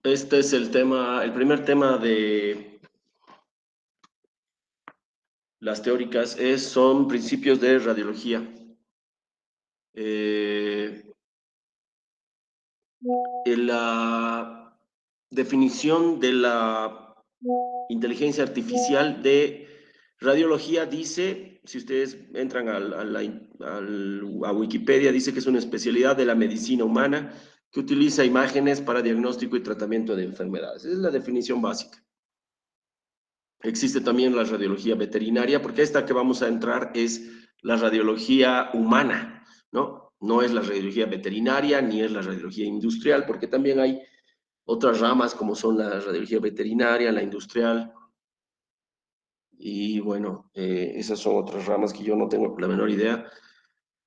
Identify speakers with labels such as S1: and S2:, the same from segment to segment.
S1: Este es el tema, el primer tema de las teóricas son principios de radiología. La definición de la inteligencia artificial de radiología dice, si ustedes entran a Wikipedia, dice que es una especialidad de la medicina humana que utiliza imágenes para diagnóstico y tratamiento de enfermedades. Esa es la definición básica. Existe también la radiología veterinaria, porque esta que vamos a entrar es la radiología humana, ¿no? No es la radiología veterinaria ni es la radiología industrial, porque también hay otras ramas como son la radiología veterinaria, la industrial, y bueno, esas son otras ramas que yo no tengo la menor idea.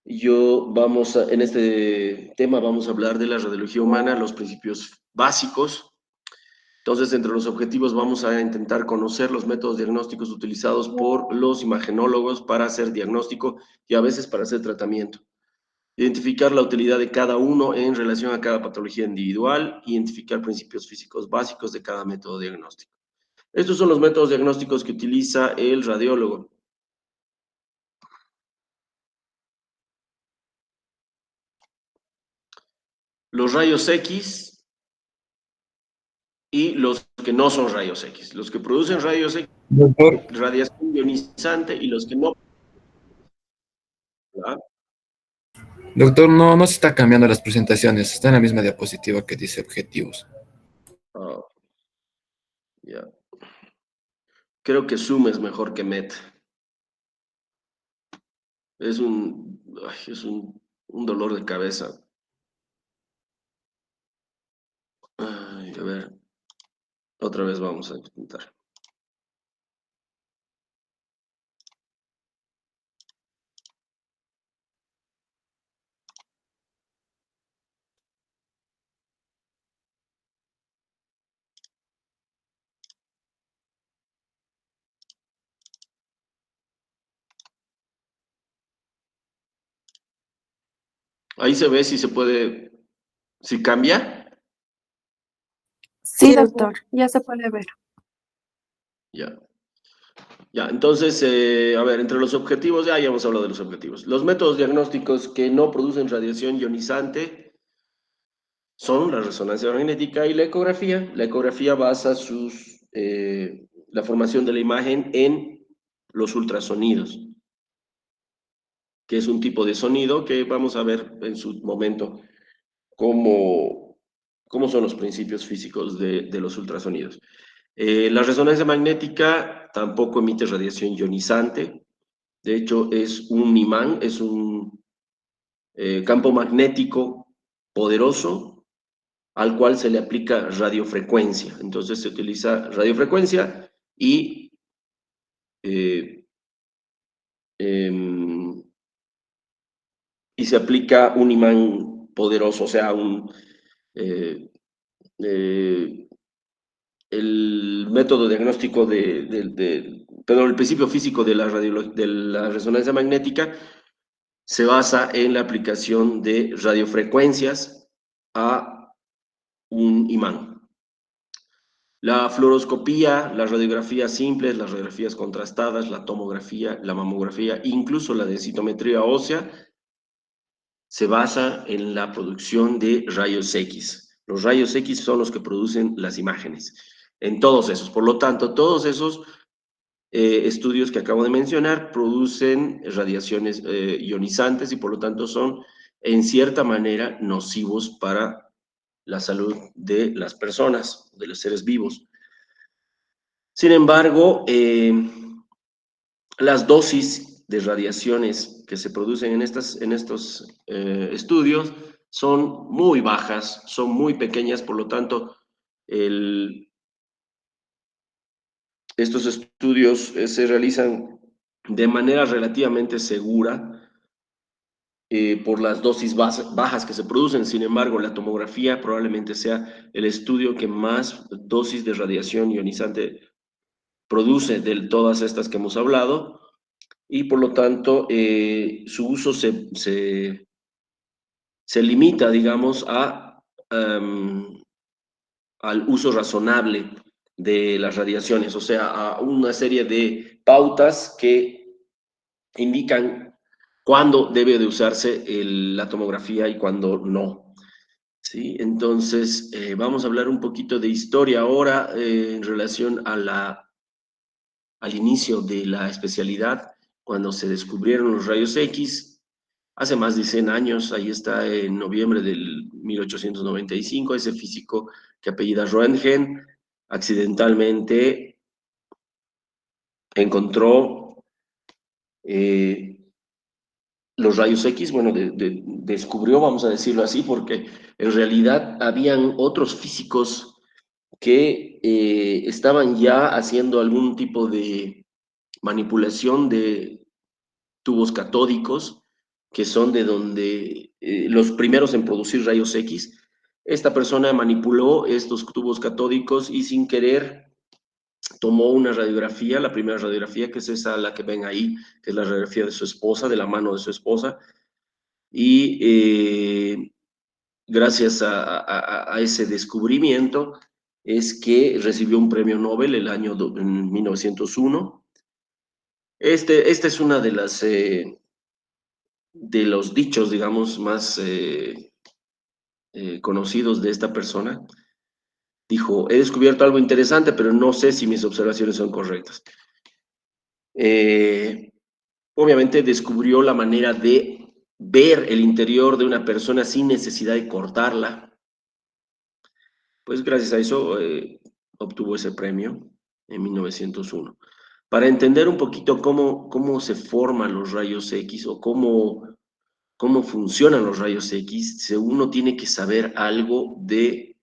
S1: En este tema vamos a hablar de la radiología humana, los principios básicos. Entonces, entre los objetivos vamos a intentar conocer los métodos diagnósticos utilizados por los imagenólogos para hacer diagnóstico y a veces para hacer tratamiento. Identificar la utilidad de cada uno en relación a cada patología individual, identificar principios físicos básicos de cada método diagnóstico. Estos son los métodos diagnósticos que utiliza el radiólogo. Los rayos X y los que no son rayos X. Los que producen rayos X,
S2: Doctor,
S1: radiación ionizante, y los que no. ¿Ah?
S2: doctor, no se está cambiando las presentaciones, está en la misma diapositiva que dice objetivos.
S1: Ah, ya. Creo que Zoom es mejor que Met. Es un dolor de cabeza. Ay, a ver, otra vez vamos a intentar. Ahí se ve si se puede, si cambia.
S3: Sí, doctor, ya se puede ver.
S1: Ya. Ya, entonces, a ver, entre los objetivos, ya hemos hablado de los objetivos. Los métodos diagnósticos que no producen radiación ionizante son la resonancia magnética y la ecografía. La ecografía basa la formación de la imagen en los ultrasonidos, que es un tipo de sonido que vamos a ver en su momento cómo son los principios físicos de los ultrasonidos. La resonancia magnética tampoco emite radiación ionizante. De hecho, es un imán, es un campo magnético poderoso al cual se le aplica radiofrecuencia. Entonces se utiliza radiofrecuencia eh, em, y se aplica un imán poderoso, o sea, eh, eh, el método diagnóstico perdón, el principio físico de la resonancia magnética se basa en la aplicación de radiofrecuencias a un imán. La fluoroscopía, las radiografías simples, las radiografías contrastadas, la tomografía, la mamografía, incluso la densitometría ósea, se basa en la producción de rayos X. Los rayos X son los que producen las imágenes. En todos esos. Por lo tanto, todos esos estudios que acabo de mencionar producen radiaciones ionizantes y por lo tanto son en cierta manera nocivos para la salud de las personas, de los seres vivos. Sin embargo, las dosis de radiaciones que se producen en estos estudios son muy bajas, son muy pequeñas, por lo tanto, estos estudios se realizan de manera relativamente segura por las dosis bajas que se producen. Sin embargo, la tomografía probablemente sea el estudio que más dosis de radiación ionizante produce de todas estas que hemos hablado y por lo tanto su uso se limita, digamos, al uso razonable de las radiaciones, o sea, a una serie de pautas que indican cuándo debe de usarse la tomografía y cuándo no. ¿Sí? Entonces, vamos a hablar un poquito de historia ahora en relación a al inicio de la especialidad, cuando se descubrieron los rayos X, hace más de 100 años, ahí está en noviembre del 1895, ese físico que apellida Röntgen, accidentalmente encontró los rayos X, bueno, descubrió, vamos a decirlo así, porque en realidad habían otros físicos que estaban ya haciendo algún tipo de manipulación de tubos catódicos, que son de donde los primeros en producir rayos X. Esta persona manipuló estos tubos catódicos y sin querer tomó una radiografía, la primera radiografía, que es esa, la que ven ahí, que es la radiografía de su esposa, de la mano de su esposa, y gracias a ese descubrimiento es que recibió un premio Nobel el año en 1901. Esta es una de los dichos, digamos, más conocidos de esta persona. Dijo, he descubierto algo interesante, pero no sé si mis observaciones son correctas. Eh, Obviamente descubrió la manera de ver el interior de una persona sin necesidad de cortarla. Pues gracias a eso obtuvo ese premio en 1901. Para entender un poquito cómo se forman los rayos X o cómo funcionan los rayos X, uno tiene que saber algo de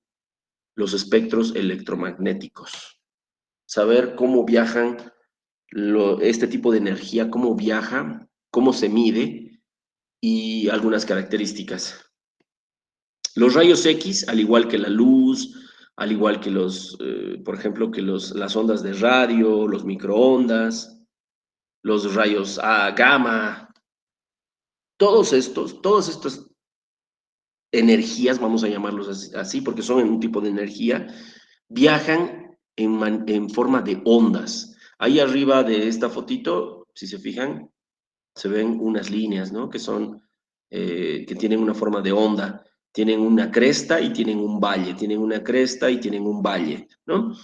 S1: los espectros electromagnéticos, saber cómo viajan este tipo de energía, cómo viaja, cómo se mide y algunas características. Los rayos X, al igual que la luz, al igual que por ejemplo, que las ondas de radio, los microondas, los rayos gamma, todas estas energías, vamos a llamarlos así, porque son un tipo de energía, viajan en forma de ondas. Ahí arriba de esta fotito, si se fijan, se ven unas líneas, ¿no? Que tienen una forma de onda. Tienen una cresta y tienen un valle, tienen una cresta y tienen un valle, ¿no?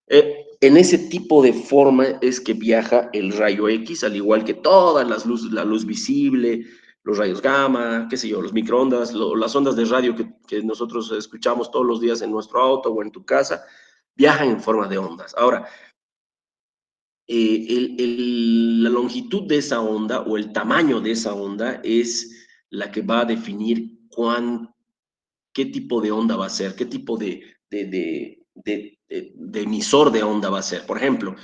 S1: En ese tipo de forma es que viaja el rayo X, al igual que todas las luces, la luz visible, los rayos gamma, qué sé yo, los microondas, las ondas de radio que nosotros escuchamos todos los días en nuestro auto o en tu casa, viajan en forma de ondas. Ahora, la longitud de esa onda o el tamaño de esa onda es la que va a definir qué tipo de onda va a ser, qué tipo de emisor de onda va a ser. Por ejemplo,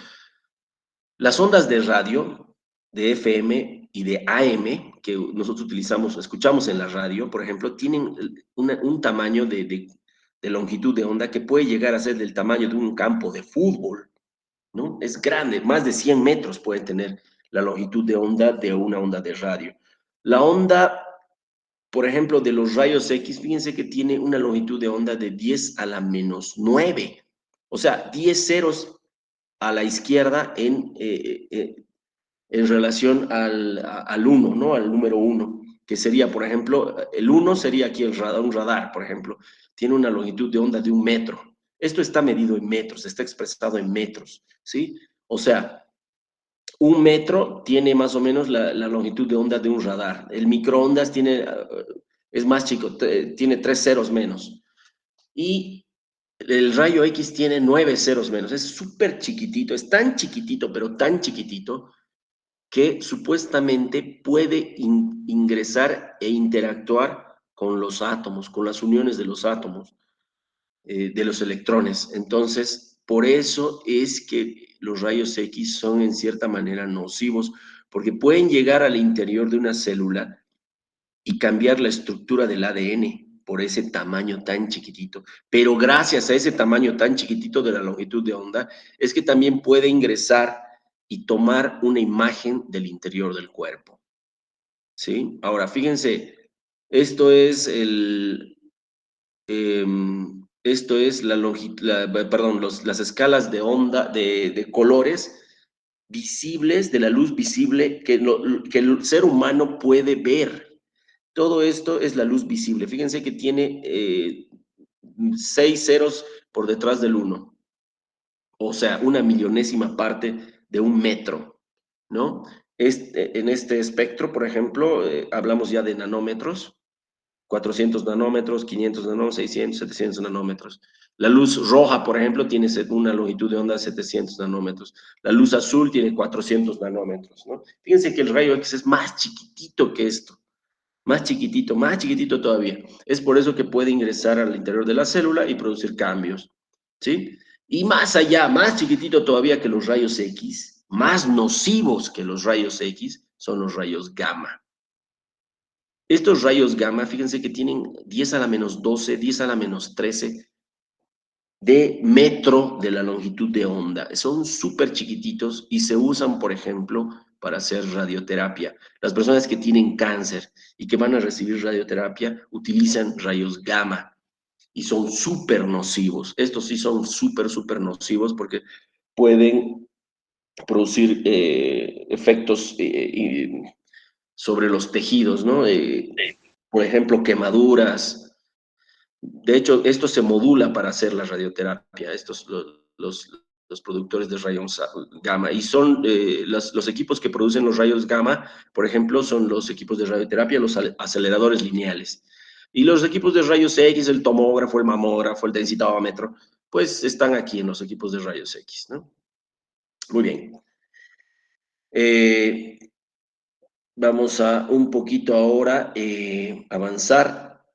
S1: las ondas de radio, de FM y de AM, que nosotros escuchamos en la radio, por ejemplo, tienen un tamaño de longitud de onda que puede llegar a ser del tamaño de un campo de fútbol, ¿no? Es grande, más de 100 metros puede tener la longitud de onda de una onda de radio. La onda, por ejemplo, de los rayos X, fíjense que tiene una longitud de onda de 10 a la menos 9. O sea, 10 ceros a la izquierda en relación al 1, ¿no? Al número 1, que sería, por ejemplo, el 1 sería aquí un radar, por ejemplo, tiene una longitud de onda de 1 metro. Esto está medido en metros, está expresado en metros, ¿sí? O sea, 1 metro tiene más o menos la longitud de onda de un radar. El microondas es más chico, tiene 3 ceros menos. Y el rayo X tiene 9 ceros menos. Es súper chiquitito, es tan chiquitito, pero tan chiquitito, que supuestamente puede ingresar e interactuar con los átomos, con las uniones de los átomos, de los electrones. Entonces, por eso es que los rayos X son en cierta manera nocivos, porque pueden llegar al interior de una célula y cambiar la estructura del ADN por ese tamaño tan chiquitito. Pero gracias a ese tamaño tan chiquitito de la longitud de onda, es que también puede ingresar y tomar una imagen del interior del cuerpo. ¿Sí? Ahora, fíjense, esto es Esto es las escalas de onda, de colores visibles, de la luz visible que el ser humano puede ver. Todo esto es la luz visible. Fíjense que tiene 6 ceros por detrás del 1. O sea, una millonésima parte de un metro, ¿no? En este espectro, por ejemplo, hablamos ya de nanómetros, 400 nanómetros, 500 nanómetros, 600, 700 nanómetros. La luz roja, por ejemplo, tiene una longitud de onda de 700 nanómetros. La luz azul tiene 400 nanómetros, ¿no? Fíjense que el rayo X es más chiquitito que esto, más chiquitito todavía. Es por eso que puede ingresar al interior de la célula y producir cambios, ¿sí? Y más allá, más chiquitito todavía que los rayos X, más nocivos que los rayos X, son los rayos gamma. Estos rayos gamma, fíjense que tienen 10 a la menos 12, 10 a la menos 13 de metro de la longitud de onda. Son súper chiquititos y se usan, por ejemplo, para hacer radioterapia. Las personas que tienen cáncer y que van a recibir radioterapia utilizan rayos gamma y son súper nocivos. Estos sí son súper nocivos porque pueden producir efectos sobre los tejidos, ¿no? Por ejemplo, quemaduras. De hecho, esto se modula para hacer la radioterapia, los productores de rayos gamma. Y son los equipos que producen los rayos gamma, por ejemplo, son los equipos de radioterapia, los aceleradores lineales. Y los equipos de rayos X, el tomógrafo, el mamógrafo, el densitómetro, pues están aquí en los equipos de rayos X, ¿no? Muy bien. Vamos a un poquito ahora avanzar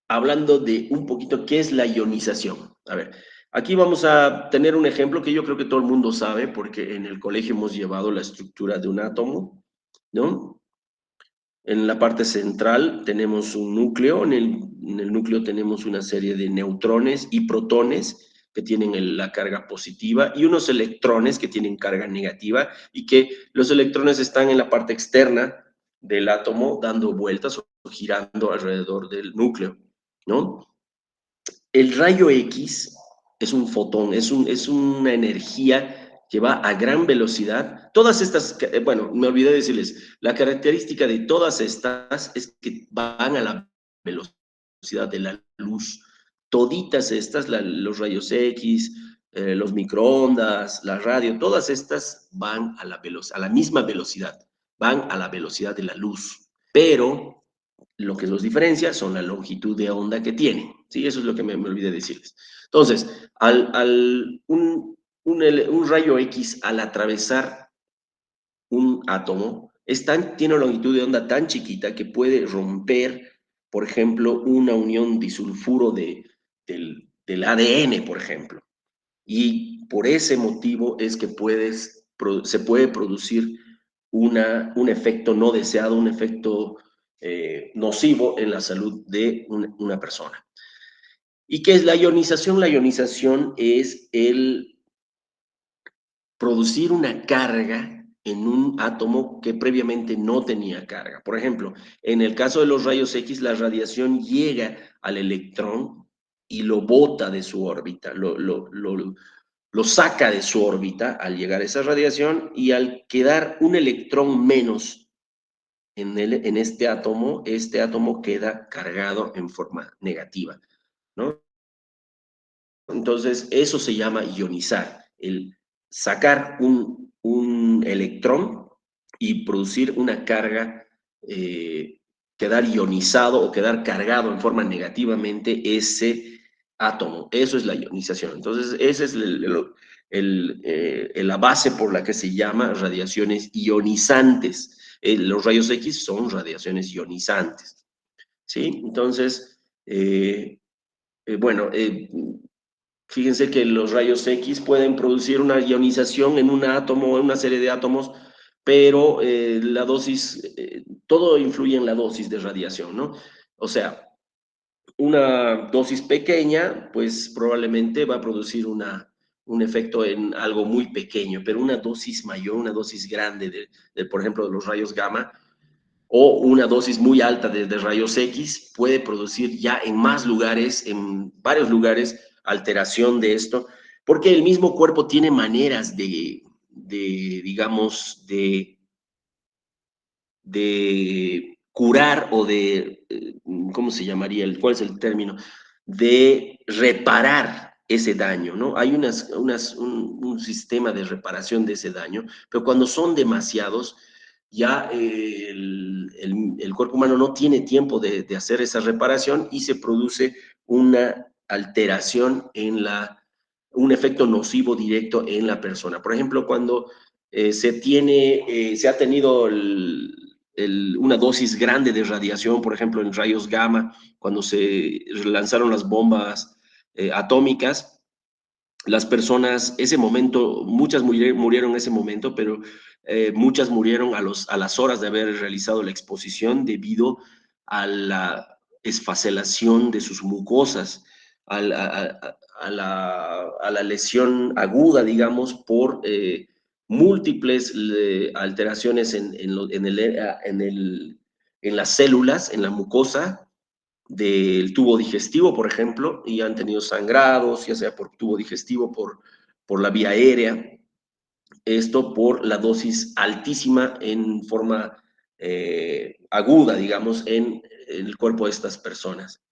S1: hablando de un poquito qué es la ionización. A ver, aquí vamos a tener un ejemplo que yo creo que todo el mundo sabe porque en el colegio hemos llevado la estructura de un átomo, ¿no? En la parte central tenemos un núcleo, en el núcleo tenemos una serie de neutrones y protones que tienen la carga positiva y unos electrones que tienen carga negativa y que los electrones están en la parte externa del átomo dando vueltas o girando alrededor del núcleo, ¿no? El rayo X es un fotón, es una energía que va a gran velocidad. Todas estas, bueno, me olvidé decirles, la característica de todas estas es que van a la velocidad de la luz. Toditas estas, los rayos X, los microondas, la radio, todas estas van a la misma velocidad, van a la velocidad de la luz. Pero lo que los diferencia son la longitud de onda que tienen. ¿Sí? Eso es lo que me olvidé decirles. Entonces, un rayo X al atravesar un átomo tiene una longitud de onda tan chiquita que puede romper, por ejemplo, una unión disulfuro del ADN, por ejemplo. Y por ese motivo es que se puede producir un efecto no deseado, un efecto nocivo en la salud de una persona. ¿Y qué es la ionización? La ionización es el producir una carga en un átomo que previamente no tenía carga. Por ejemplo, en el caso de los rayos X, la radiación llega al electrón y lo bota de su órbita, lo saca de su órbita al llegar a esa radiación y al quedar un electrón menos en este átomo queda cargado en forma negativa, ¿no? Entonces, eso se llama ionizar, el sacar un electrón y producir una carga, quedar ionizado o quedar cargado en forma negativamente ese átomo. Eso es la ionización. Entonces, esa es la base por la que se llama radiaciones ionizantes. Los rayos X son radiaciones ionizantes, ¿sí? Entonces, bueno, fíjense que los rayos X pueden producir una ionización en un átomo o en una serie de átomos, pero la dosis, todo influye en la dosis de radiación, ¿no? O sea, una dosis pequeña, pues probablemente va a producir un efecto en algo muy pequeño, pero una dosis mayor, una dosis grande por ejemplo, de los rayos gamma, o una dosis muy alta de rayos X puede producir ya en más lugares, en varios lugares, alteración de esto, porque el mismo cuerpo tiene maneras digamos, de curar o de, ¿cómo se llamaría? ¿Cuál es el término? De reparar ese daño, ¿no? Hay un sistema de reparación de ese daño, pero cuando son demasiados, ya el cuerpo humano no tiene tiempo de hacer esa reparación y se produce una alteración un efecto nocivo directo en la persona. Por ejemplo, cuando se ha tenido una dosis grande de radiación, por ejemplo, en rayos gamma, cuando se lanzaron las bombas atómicas, las personas, ese momento, muchas murieron en ese momento, pero muchas murieron a las horas de haber realizado la exposición debido a la esfacelación de sus mucosas, a la lesión aguda, digamos, por múltiples alteraciones en las células, en la mucosa del tubo digestivo, por ejemplo, y han tenido sangrados, ya sea por tubo digestivo, por la vía aérea, esto por la dosis altísima en forma aguda, digamos, en el cuerpo de estas personas.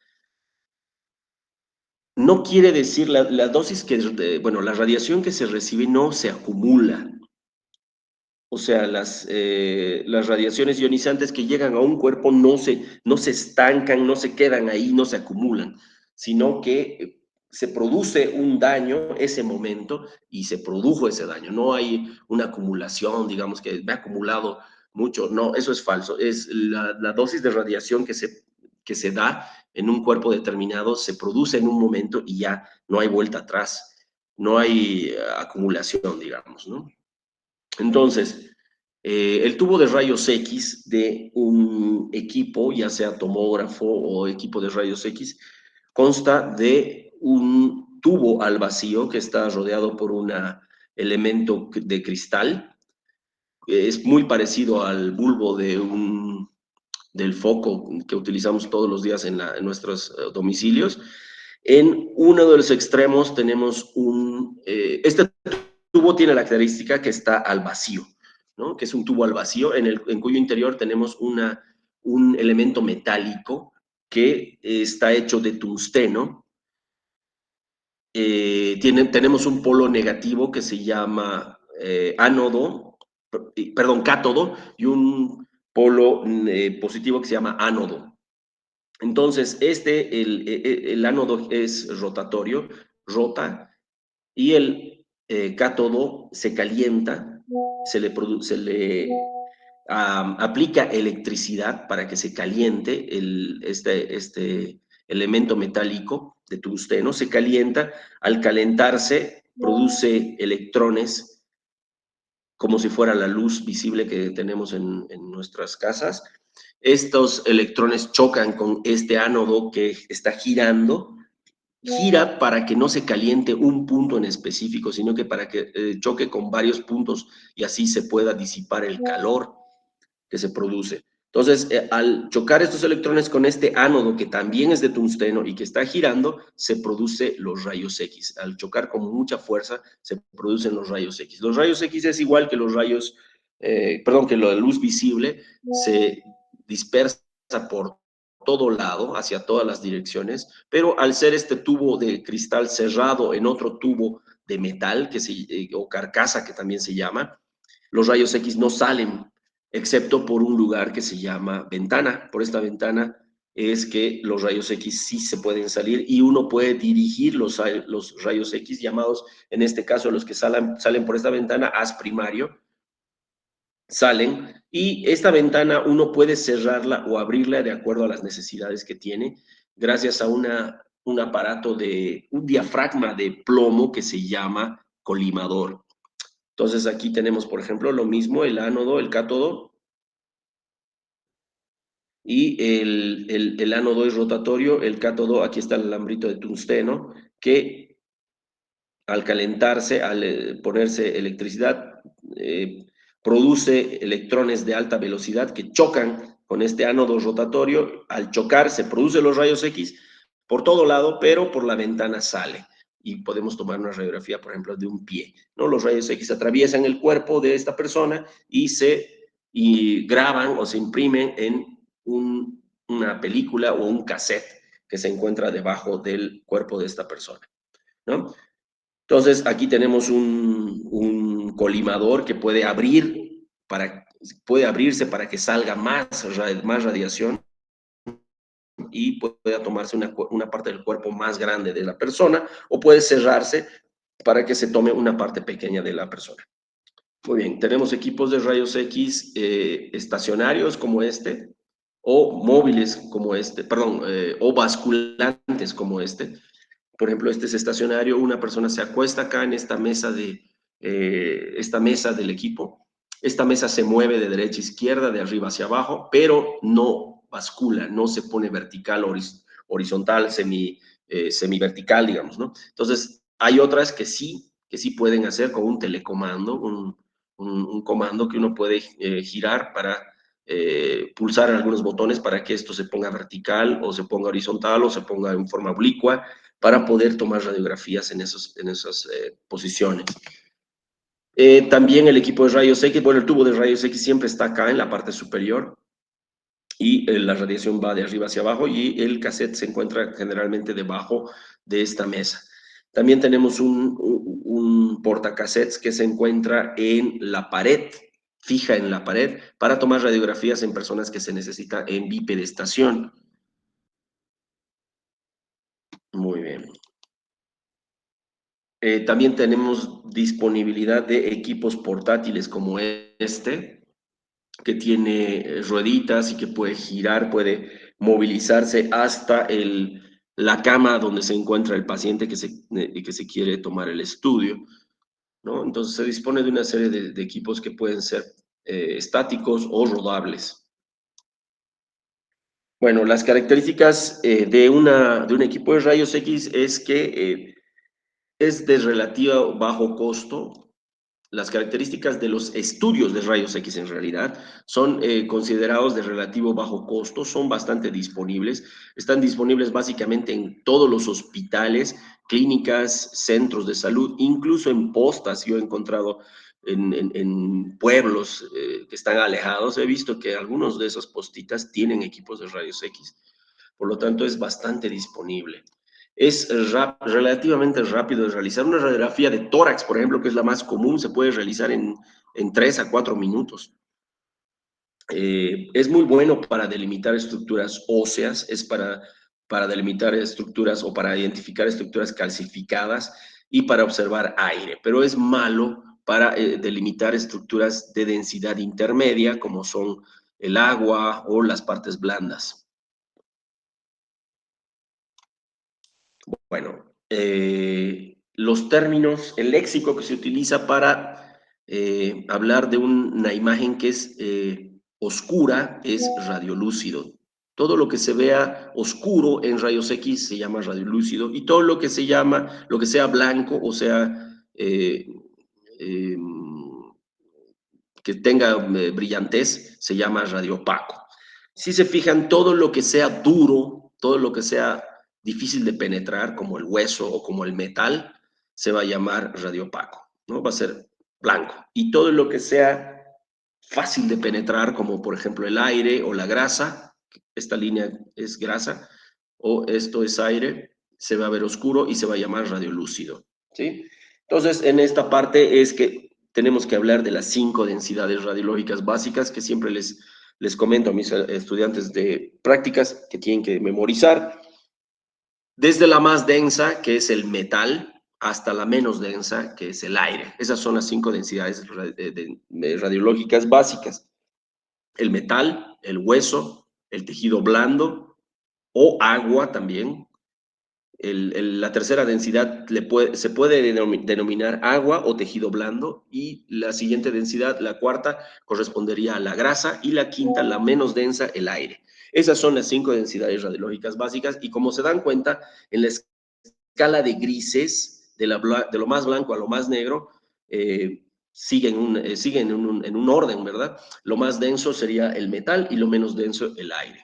S1: No quiere decir, la dosis bueno, la radiación que se recibe no se acumula. O sea, las radiaciones ionizantes que llegan a un cuerpo no se estancan, no se quedan ahí, no se acumulan, sino que se produce un daño ese momento y se produjo ese daño. No hay una acumulación, digamos, que me ha acumulado mucho. No, eso es falso. Es la dosis de radiación que se da en un cuerpo determinado, se produce en un momento y ya no hay vuelta atrás. No hay acumulación, digamos, ¿no? Entonces, el tubo de rayos X de un equipo, ya sea tomógrafo o equipo de rayos X, consta de un tubo al vacío que está rodeado por un elemento de cristal. Es muy parecido al bulbo del foco que utilizamos todos los días en nuestros domicilios. En uno de los extremos tenemos este tubo tiene la característica que está al vacío, ¿no? Que es un tubo al vacío en cuyo interior tenemos un elemento metálico que está hecho de tungsteno. Tenemos un polo negativo que se llama cátodo, y un polo positivo que se llama ánodo. Entonces, el ánodo es rotatorio, rota, y el cátodo se calienta, se le aplica electricidad para que se caliente este elemento metálico de tungsteno, se calienta, al calentarse produce electrones como si fuera la luz visible que tenemos en nuestras casas. Estos electrones chocan con este ánodo que está girando, gira para que no se caliente un punto en específico, sino que para que choque con varios puntos y así se pueda disipar el calor que se produce. Entonces, al chocar estos electrones con este ánodo que también es de tungsteno y que está girando, se produce los rayos X. Al chocar con mucha fuerza, se producen los rayos X. Los rayos X es igual que los rayos, que la luz visible se dispersa por todo lado, hacia todas las direcciones, pero al ser este tubo de cristal cerrado en otro tubo de metal, o carcasa que también se llama, los rayos X no salen, excepto por un lugar que se llama ventana. Por esta ventana es que los rayos X sí se pueden salir y uno puede dirigir los rayos X, llamados, en este caso, los que salen por esta ventana, haz primario, salen, y esta ventana uno puede cerrarla o abrirla de acuerdo a las necesidades que tiene, gracias a un aparato un diafragma de plomo que se llama colimador. Entonces aquí tenemos, por ejemplo, lo mismo, el ánodo, el cátodo, y el ánodo es rotatorio, el cátodo, aquí está el alambrito de tungsteno, que al calentarse, al ponerse electricidad, produce electrones de alta velocidad que chocan con este ánodo rotatorio. Al chocar se producen los rayos X por todo lado, pero por la ventana sale. y podemos tomar una radiografía, por ejemplo, de un pie, ¿no? Los rayos X atraviesan el cuerpo de esta persona y graban o se imprimen en una película o un cassette que se encuentra debajo del cuerpo de esta persona, ¿no? Entonces, aquí tenemos un colimador que puede abrirse para que salga más radiación y pueda tomarse una parte del cuerpo más grande de la persona, o puede cerrarse para que se tome una parte pequeña de la persona. Muy bien, tenemos equipos de rayos X estacionarios como este, o móviles como este, perdón, o basculantes como este. Por ejemplo, este es estacionario, una persona se acuesta acá en esta mesa del equipo. Esta mesa se mueve de derecha a izquierda, de arriba hacia abajo, pero no bascula, no se pone vertical, horizontal, semivertical, digamos, ¿no? Entonces, hay otras que sí pueden hacer con un telecomando, un comando que uno puede girar para pulsar algunos botones para que esto se ponga vertical o se ponga horizontal o se ponga en forma oblicua para poder tomar radiografías en esas posiciones. También el equipo de rayos X, bueno, el tubo de rayos X siempre está acá en la parte superior y la radiación va de arriba hacia abajo y el cassette se encuentra generalmente debajo de esta mesa. También tenemos un portacassettes que se encuentra en la pared, fija en la pared, para tomar radiografías en personas que se necesita en bipedestación. Muy bien. También tenemos disponibilidad de equipos portátiles como este, que tiene rueditas y que puede girar, puede movilizarse hasta la cama donde se encuentra el paciente que se quiere tomar el estudio, ¿no? Entonces se dispone de una serie de equipos que pueden ser estáticos o rodables. Bueno, las características de un equipo de rayos X es que es de relativo bajo costo. Las características de los estudios de rayos X en realidad son considerados de relativo bajo costo, son bastante disponibles, están disponibles básicamente en todos los hospitales, clínicas, centros de salud, incluso en postas. Yo he encontrado en pueblos que están alejados, he visto que algunos de esos postitas tienen equipos de rayos X, por lo tanto es bastante disponible. Es relativamente rápido de realizar. Una radiografía de tórax, por ejemplo, que es la más común, se puede realizar en 3 a 4 minutos. Es muy bueno para delimitar estructuras óseas, es para delimitar estructuras o para identificar estructuras calcificadas y para observar aire, pero es malo para delimitar estructuras de densidad intermedia, como son el agua o las partes blandas. Bueno, los términos, el léxico que se utiliza para hablar de una imagen que es oscura es radiolúcido. Todo lo que se vea oscuro en rayos X se llama radiolúcido y todo lo que sea blanco o sea eh, que tenga brillantez se llama radiopaco. Si se fijan, todo lo que sea duro, todo lo que sea difícil de penetrar, como el hueso o como el metal, se va a llamar radiopaco, ¿no? Va a ser blanco. Y todo lo que sea fácil de penetrar, como por ejemplo el aire o la grasa, esta línea es grasa, o esto es aire, se va a ver oscuro y se va a llamar radiolúcido, ¿sí? Entonces, en esta parte es que tenemos que hablar de las 5 densidades radiológicas básicas que siempre les comento a mis estudiantes de prácticas que tienen que memorizar. Desde la más densa, que es el metal, hasta la menos densa, que es el aire. Esas son las 5 densidades radiológicas básicas. El metal, el hueso, el tejido blando o agua también. La tercera densidad se puede denominar agua o tejido blando, y la siguiente densidad, la cuarta, correspondería a la grasa, y la quinta, la menos densa, el aire. Esas son las 5 densidades radiológicas básicas, y como se dan cuenta, en la escala de grises, de lo más blanco a lo más negro, siguen en un orden, ¿verdad? Lo más denso sería el metal y lo menos denso el aire.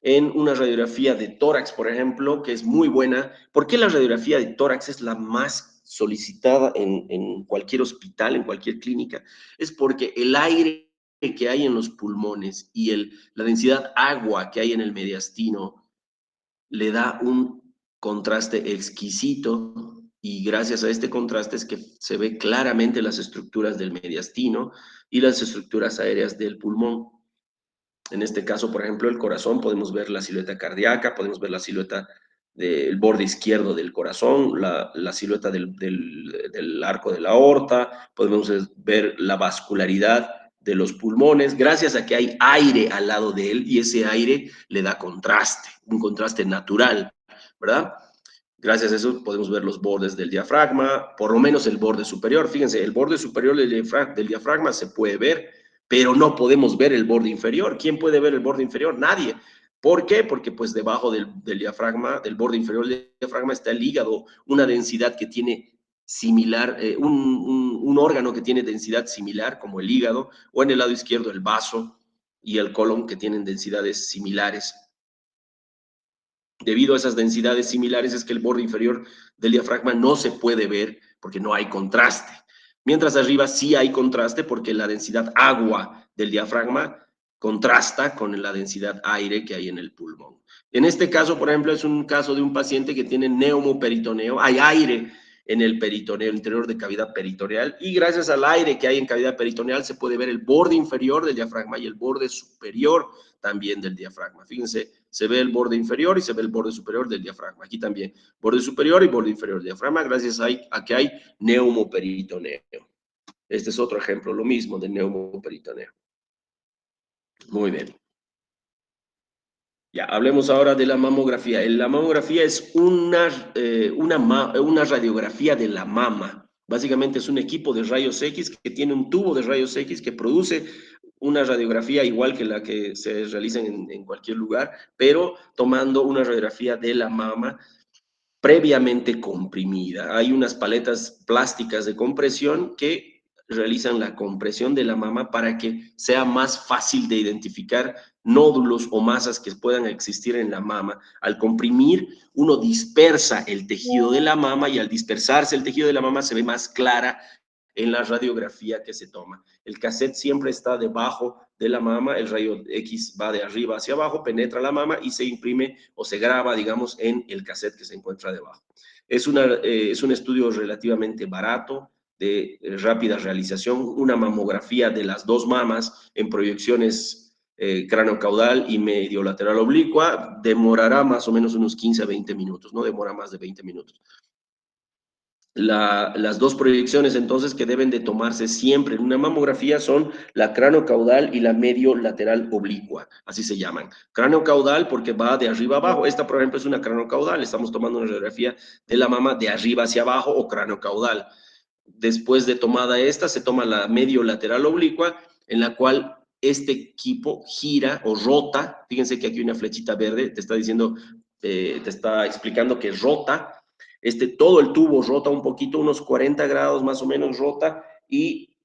S1: en una radiografía de tórax, por ejemplo, que es muy buena. ¿Por qué la radiografía de tórax es la más solicitada en cualquier hospital, en cualquier clínica? Es porque el aire que hay en los pulmones y la densidad agua que hay en el mediastino le da un contraste exquisito, y gracias a este contraste es que se ve claramente las estructuras del mediastino y las estructuras aéreas del pulmón. En este caso, por ejemplo, el corazón, podemos ver la silueta cardíaca, podemos ver la silueta del borde izquierdo del corazón, la silueta del arco de la aorta, podemos ver la vascularidad de los pulmones, gracias a que hay aire al lado de él, y ese aire le da contraste, un contraste natural, ¿verdad? Gracias a eso podemos ver los bordes del diafragma, por lo menos el borde superior. Fíjense, el borde superior del diafragma se puede ver, pero no podemos ver el borde inferior. ¿Quién puede ver el borde inferior? Nadie. ¿Por qué? Porque pues debajo del diafragma, del borde inferior del diafragma, está el hígado, una densidad que tiene similar, un órgano que tiene densidad similar como el hígado, o en el lado izquierdo el vaso y el colon, que tienen densidades similares. Debido a esas densidades similares es que el borde inferior del diafragma no se puede ver porque no hay contraste. Mientras arriba sí hay contraste porque la densidad agua del diafragma contrasta con la densidad aire que hay en el pulmón. En este caso, por ejemplo, es un caso de un paciente que tiene neumoperitoneo, hay aire en el peritoneo, el interior de cavidad peritoneal, y gracias al aire que hay en cavidad peritoneal se puede ver el borde inferior del diafragma y el borde superior también del diafragma. Fíjense, se ve el borde inferior y se ve el borde superior del diafragma. Aquí también, borde superior y borde inferior del diafragma, gracias a que hay neumoperitoneo. Este es otro ejemplo, lo mismo, de neumoperitoneo. Muy bien. Ya, hablemos ahora de la mamografía. La mamografía es una radiografía de la mama. Básicamente es un equipo de rayos X que tiene un tubo de rayos X que produce una radiografía igual que la que se realiza en cualquier lugar, pero tomando una radiografía de la mama previamente comprimida. Hay unas paletas plásticas de compresión que realizan la compresión de la mama para que sea más fácil de identificar nódulos o masas que puedan existir en la mama. Al comprimir, uno dispersa el tejido de la mama, y al dispersarse el tejido de la mama se ve más clara en la radiografía que se toma. El cassette siempre está debajo de la mama, el rayo X va de arriba hacia abajo, penetra la mama y se imprime o se graba, digamos, en el cassette que se encuentra debajo. Es un estudio relativamente barato, de rápida realización, una mamografía de las dos mamas en proyecciones cráneo-caudal y medio-lateral oblicua, demorará más o menos unos 15 a 20 minutos, no demora más de 20 minutos. Las dos proyecciones entonces que deben de tomarse siempre en una mamografía son la cráneo-caudal y la medio-lateral oblicua, así se llaman. Cráneo-caudal porque va de arriba abajo. Esta, por ejemplo, es una cráneo-caudal. Estamos tomando una radiografía de la mama de arriba hacia abajo, o cráneo-caudal. Después de tomada esta, se toma la medio-lateral oblicua, en la cual este equipo gira o rota. Fíjense que aquí hay una flechita verde, te está diciendo, te está explicando que rota. Todo el tubo rota un poquito, unos 40 grados más o menos rota, y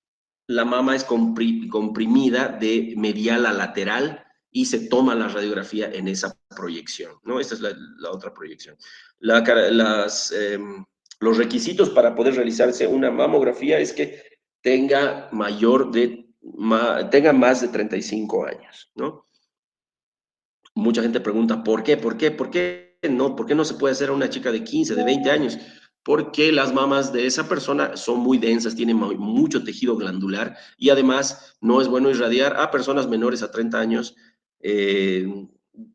S1: la mama es comprimida de medial a lateral, y se toma la radiografía en esa proyección, ¿no? Esta es la otra proyección. Los requisitos para poder realizarse una mamografía es que tenga tenga más de 35 años, ¿no? Mucha gente pregunta, ¿por qué? ¿Por qué? ¿Por qué no? ¿Por qué no se puede hacer a una chica de 15, de 20 años? Porque las mamas de esa persona son muy densas, tienen mucho tejido glandular, y además no es bueno irradiar a personas menores a 30 años.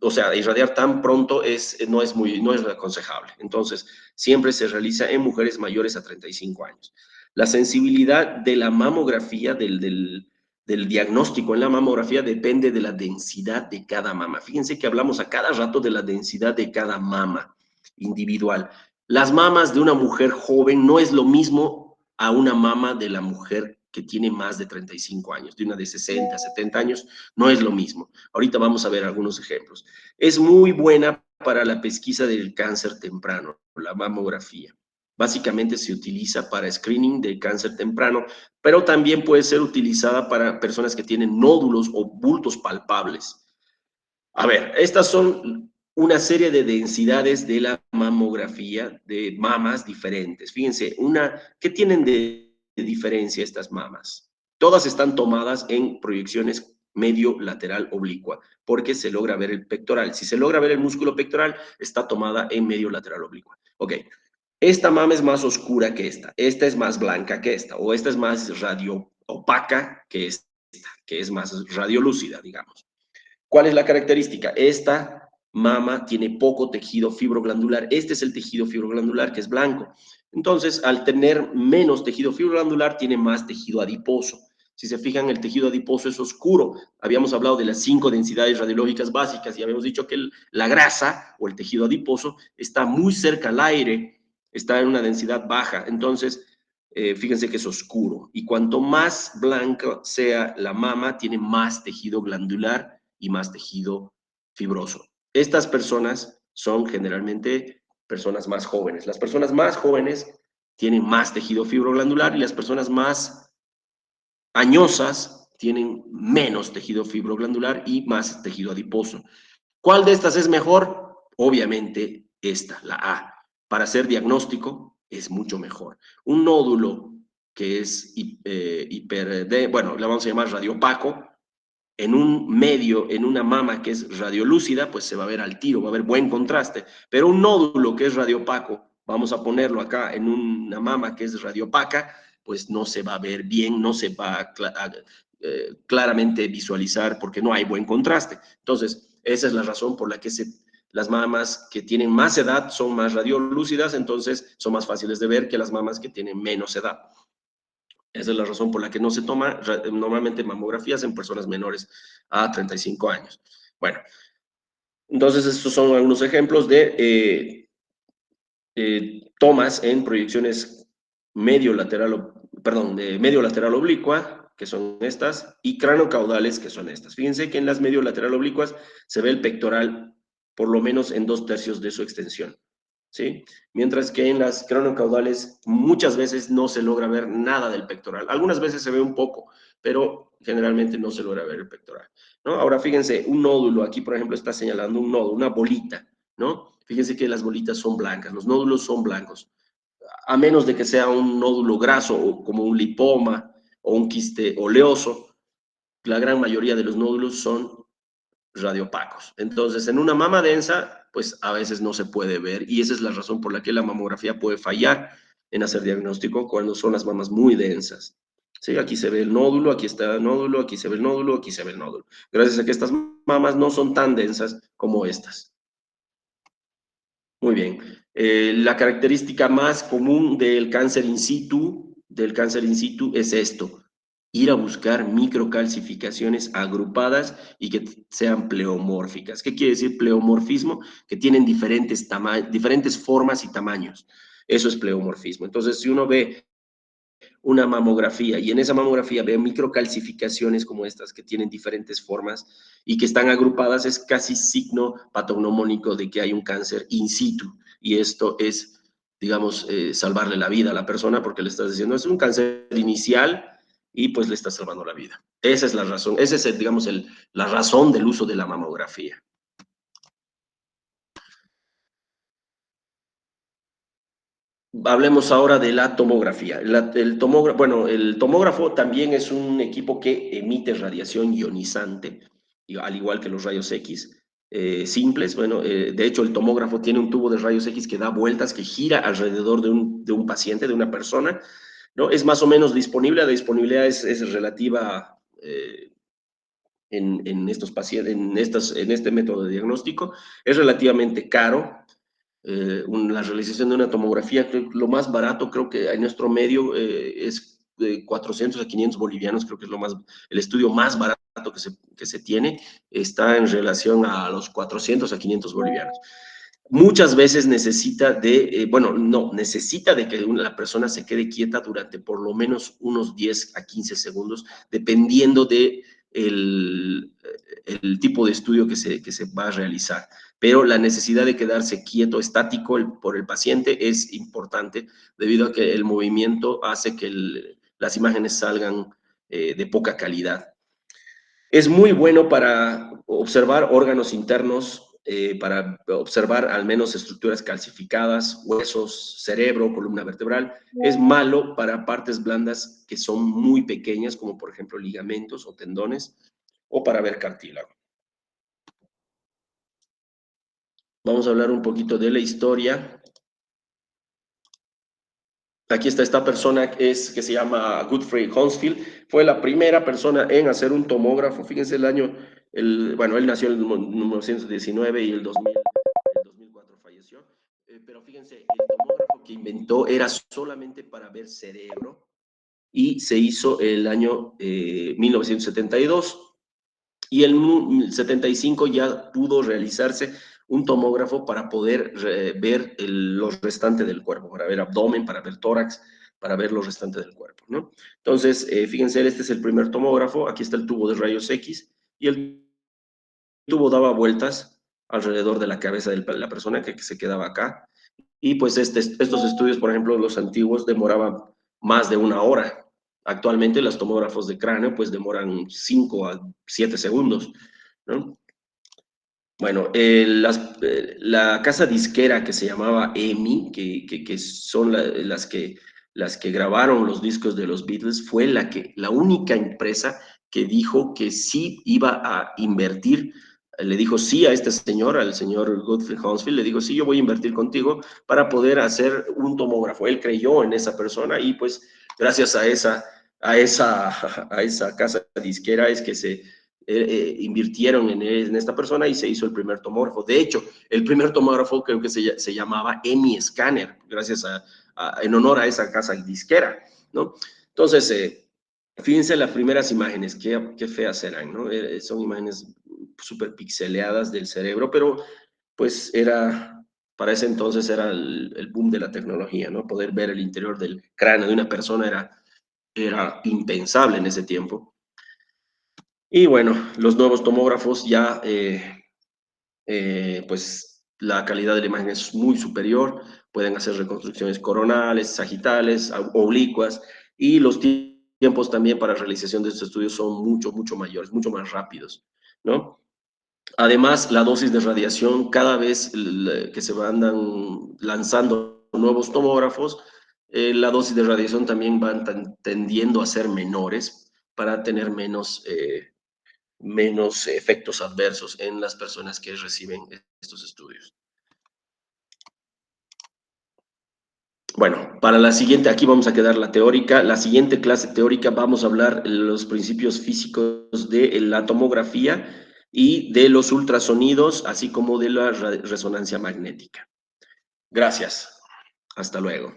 S1: O sea, irradiar tan pronto no es aconsejable. Entonces, siempre se realiza en mujeres mayores a 35 años. La sensibilidad de la mamografía, del diagnóstico en la mamografía, depende de la densidad de cada mama. Fíjense que hablamos a cada rato de la densidad de cada mama individual. Las mamas de una mujer joven no es lo mismo a una mama de la mujer que tiene más de 35 años, de una de 60, 70 años, no es lo mismo. Ahorita vamos a ver algunos ejemplos. Es muy buena para la pesquisa del cáncer temprano, la mamografía. Básicamente se utiliza para screening de cáncer temprano, pero también puede ser utilizada para personas que tienen nódulos o bultos palpables. A ver, estas son una serie de densidades de la mamografía de mamas diferentes. Fíjense, ¿qué tienen de diferencia estas mamas? Todas están tomadas en proyecciones medio lateral oblicua, porque se logra ver el pectoral. Si se logra ver el músculo pectoral, está tomada en medio lateral oblicua. Ok, esta mama es más oscura que esta es más blanca que esta, o esta es más radio opaca que esta, que es más radiolúcida, digamos. ¿Cuál es la característica? Esta mama tiene poco tejido fibroglandular. Este es el tejido fibroglandular que es blanco. Entonces, al tener menos tejido fibroglandular, tiene más tejido adiposo. Si se fijan, el tejido adiposo es oscuro. Habíamos hablado de las 5 densidades radiológicas básicas y habíamos dicho que la grasa o el tejido adiposo está muy cerca al aire, está en una densidad baja. Entonces, fíjense que es oscuro. Y cuanto más blanca sea la mama, tiene más tejido glandular y más tejido fibroso. Estas personas son generalmente personas más jóvenes. Las personas más jóvenes tienen más tejido fibroglandular y las personas más añosas tienen menos tejido fibroglandular y más tejido adiposo. ¿Cuál de estas es mejor? Obviamente esta, la A. Para hacer diagnóstico es mucho mejor. Un nódulo que es bueno, la vamos a llamar radiopaco, en un medio, en una mama que es radiolúcida, pues se va a ver al tiro, va a haber buen contraste. Pero un nódulo que es radiopaco, vamos a ponerlo acá en una mama que es radiopaca, pues no se va a ver bien, no se va a claramente visualizar porque no hay buen contraste. Entonces, esa es la razón por la que las mamas que tienen más edad son más radiolúcidas, entonces son más fáciles de ver que las mamas que tienen menos edad. Esa es la razón por la que no se toma normalmente mamografías en personas menores a 35 años. Bueno, entonces estos son algunos ejemplos de tomas en proyecciones medio lateral, perdón, de medio lateral oblicua, que son estas, y craniocaudales, que son estas. Fíjense que en las medio lateral oblicuas se ve el pectoral por lo menos en 2/3 de su extensión. ¿Sí? Mientras que en las craniocaudales muchas veces no se logra ver nada del pectoral. Algunas veces se ve un poco, pero generalmente no se logra ver el pectoral, ¿no? Ahora fíjense, un nódulo, aquí por ejemplo está señalando un nódulo, una bolita, ¿no? Fíjense que las bolitas son blancas, los nódulos son blancos, a menos de que sea un nódulo graso o como un lipoma o un quiste oleoso, la gran mayoría de los nódulos son radiopacos. Entonces, en una mama densa, pues a veces no se puede ver y esa es la razón por la que la mamografía puede fallar en hacer diagnóstico cuando son las mamas muy densas. Sí, aquí se ve el nódulo, aquí está el nódulo, aquí se ve el nódulo, aquí se ve el nódulo. Gracias a que estas mamas no son tan densas como estas. Muy bien. La característica más común del cáncer in situ, es esto: ir a buscar microcalcificaciones agrupadas y que sean pleomórficas. ¿Qué quiere decir pleomorfismo? Que tienen diferentes formas y tamaños. Eso es pleomorfismo. Entonces, si uno ve una mamografía y en esa mamografía ve microcalcificaciones como estas que tienen diferentes formas y que están agrupadas, es casi signo patognomónico de que hay un cáncer in situ. Y esto es, digamos, salvarle la vida a la persona porque le estás diciendo, es un cáncer inicial y pues le estás salvando la vida. Esa es la razón, esa es, digamos, la razón del uso de la mamografía. Hablemos ahora de la tomografía. El tomógrafo también es un equipo que emite radiación ionizante, al igual que los rayos X simples. Bueno, de hecho, el tomógrafo tiene un tubo de rayos X que da vueltas, que gira alrededor de un paciente, de una persona, ¿no? Es más o menos disponible, la disponibilidad es relativa en estos pacientes, en este método de diagnóstico. Es relativamente caro. La realización de una tomografía, lo más barato creo que en nuestro medio es de 400 a 500 bolivianos, creo que es el estudio más barato que se tiene, está en relación a los 400 a 500 bolivianos. Muchas veces necesita necesita de que la persona se quede quieta durante por lo menos unos 10 a 15 segundos, dependiendo de el tipo de estudio que se va a realizar. Pero la necesidad de quedarse quieto, estático por el paciente es importante, debido a que el movimiento hace que las imágenes salgan de poca calidad. Es muy bueno para observar órganos internos, para observar al menos estructuras calcificadas, huesos, cerebro, columna vertebral. Es malo para partes blandas que son muy pequeñas, como por ejemplo ligamentos o tendones, o para ver cartílago. Vamos a hablar un poquito de la historia. Aquí está esta persona que se llama Godfrey Hounsfield. Fue la primera persona en hacer un tomógrafo. Fíjense el año, bueno, él nació en 1919 y el 2004 falleció. Pero fíjense, el tomógrafo que inventó era solamente para ver cerebro y se hizo el año 1972. Y en el 75 ya pudo realizarse un tomógrafo para poder ver lo restante del cuerpo, para ver abdomen, para ver tórax, para ver lo restante del cuerpo, ¿no? Entonces, fíjense, este es el primer tomógrafo, aquí está el tubo de rayos X, y el tubo daba vueltas alrededor de la cabeza de la persona que se quedaba acá, y pues estos estudios, por ejemplo, los antiguos demoraban más de 1 hora. Actualmente los tomógrafos de cráneo pues demoran 5 a 7 segundos, ¿no? Bueno, la casa disquera que se llamaba EMI, que son las que grabaron los discos de los Beatles, fue la única empresa que dijo que sí iba a invertir, le dijo sí a este señor, al señor Godfrey Hounsfield, le dijo sí, yo voy a invertir contigo para poder hacer un tomógrafo. Él creyó en esa persona y pues gracias a esa casa disquera es que se invirtieron en esta persona y se hizo el primer tomógrafo. De hecho, el primer tomógrafo creo que se llamaba EMI Scanner, gracias en honor a esa casa disquera, ¿no? Entonces, fíjense las primeras imágenes, qué feas eran, ¿no? Son imágenes súper pixeleadas del cerebro, pero pues para ese entonces era el boom de la tecnología, ¿no? Poder ver el interior del cráneo de una persona era impensable en ese tiempo. Y bueno, los nuevos tomógrafos ya, pues la calidad de la imagen es muy superior, pueden hacer reconstrucciones coronales, sagitales, oblicuas, y los tiempos también para realización de estos estudios son mucho mayores, mucho más rápidos, ¿no? Además, la dosis de radiación, cada vez que se van lanzando nuevos tomógrafos, la dosis de radiación también van tendiendo a ser menores para tener menos efectos adversos en las personas que reciben estos estudios. Bueno, para la siguiente, aquí vamos a quedar la teórica. La siguiente clase teórica vamos a hablar los principios físicos de la tomografía y de los ultrasonidos, así como de la resonancia magnética. Gracias. Hasta luego.